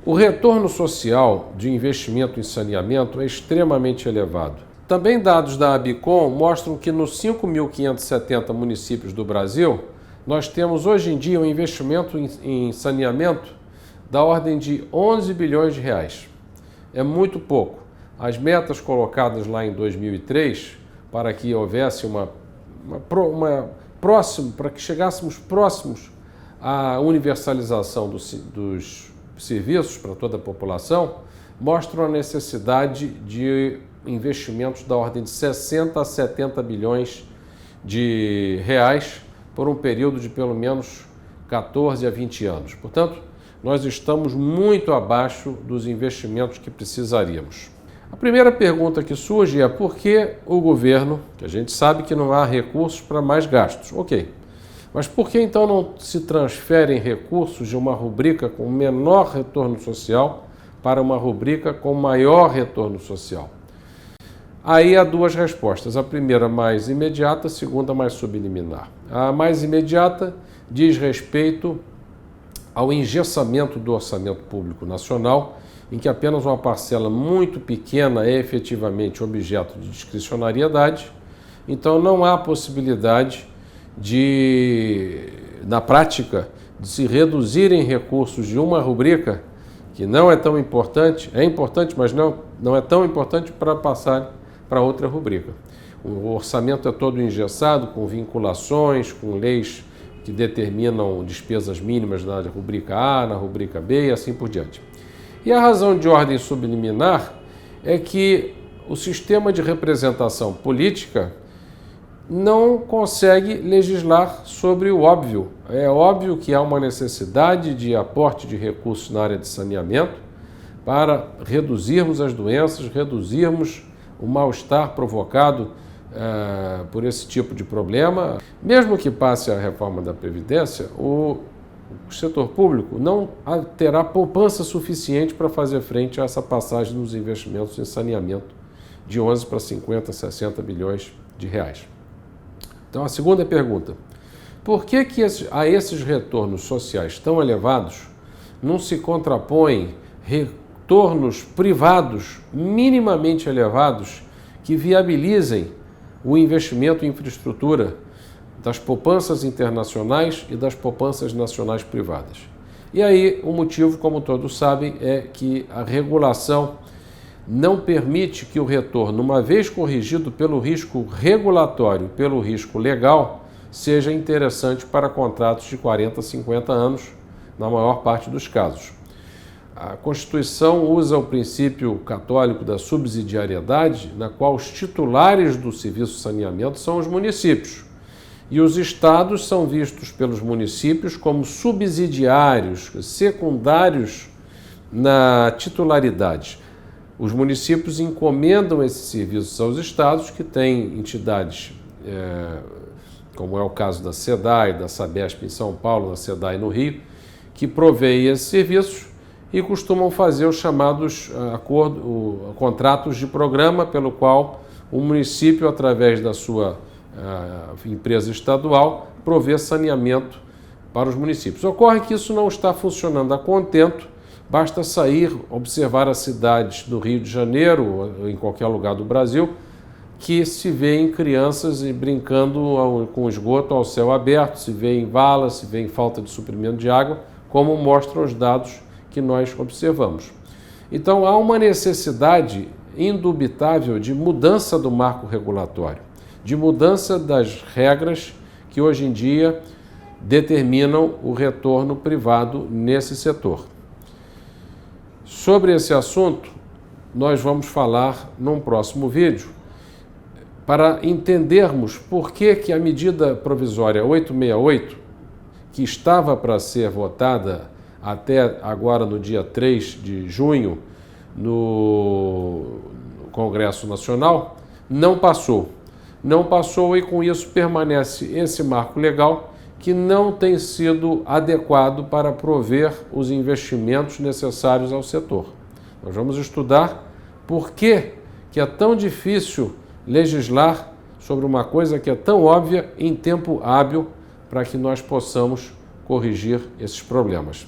O retorno social de investimento em saneamento é extremamente elevado. Também dados da ABICOM mostram que nos 5.570 municípios do Brasil, nós temos hoje em dia um investimento em saneamento da ordem de 11 bilhões de reais. É muito pouco. As metas colocadas lá em 2003, para que houvesse para que chegássemos próximos à universalização dos serviços para toda a população, mostram a necessidade de investimentos da ordem de 60 a 70 bilhões de reais por um período de pelo menos 14 a 20 anos. Portanto, nós estamos muito abaixo dos investimentos que precisaríamos. A primeira pergunta que surge é por que o governo, que a gente sabe que não há recursos para mais gastos, ok, mas por que então não se transferem recursos de uma rubrica com menor retorno social para uma rubrica com maior retorno social? Aí há duas respostas, a primeira mais imediata, a segunda mais subliminar. A mais imediata diz respeito ao engessamento do orçamento público nacional, em que apenas uma parcela muito pequena é efetivamente objeto de discricionariedade, então não há possibilidade na prática, de se reduzirem recursos de uma rubrica que não é tão importante, é importante, mas não é tão importante para passar para outra rubrica. O orçamento é todo engessado, com vinculações, com leis que determinam despesas mínimas na rubrica A, na rubrica B e assim por diante. E a razão de ordem subliminar é que o sistema de representação política não consegue legislar sobre o óbvio. É óbvio que há uma necessidade de aporte de recursos na área de saneamento para reduzirmos as doenças, reduzirmos o mal-estar provocado por esse tipo de problema. Mesmo que passe a reforma da Previdência, o setor público não terá poupança suficiente para fazer frente a essa passagem nos investimentos em saneamento de 11 para 50, 60 bilhões de reais. Então, a segunda pergunta, por que a esses retornos sociais tão elevados não se contrapõem retornos privados minimamente elevados que viabilizem o investimento em infraestrutura das poupanças internacionais e das poupanças nacionais privadas? E aí, o motivo, como todos sabem, é que a regulação não permite que o retorno, uma vez corrigido pelo risco regulatório, pelo risco legal, seja interessante para contratos de 40, 50 anos, na maior parte dos casos. A Constituição usa o princípio católico da subsidiariedade, na qual os titulares do serviço de saneamento são os municípios. E os estados são vistos pelos municípios como subsidiários, secundários na titularidade. Os municípios encomendam esses serviços aos estados, que têm entidades, como é o caso da SEDAI, da Sabesp em São Paulo, da SEDAI no Rio, que proveem esses serviços e costumam fazer os chamados contratos de programa, pelo qual o município, através da sua empresa estadual, provê saneamento para os municípios. Ocorre que isso não está funcionando a contento. Basta sair, observar as cidades do Rio de Janeiro, ou em qualquer lugar do Brasil, que se vêem crianças brincando com esgoto ao céu aberto, se vê em valas, se vê em falta de suprimento de água, como mostram os dados que nós observamos. Então, há uma necessidade indubitável de mudança do marco regulatório, de mudança das regras que hoje em dia determinam o retorno privado nesse setor. Sobre esse assunto, nós vamos falar num próximo vídeo, para entendermos por que a medida provisória 868, que estava para ser votada até agora no dia 3 de junho no Congresso Nacional, não passou. Não passou e com isso permanece esse marco legal que não tem sido adequado para prover os investimentos necessários ao setor. Nós vamos estudar por que é tão difícil legislar sobre uma coisa que é tão óbvia em tempo hábil para que nós possamos corrigir esses problemas.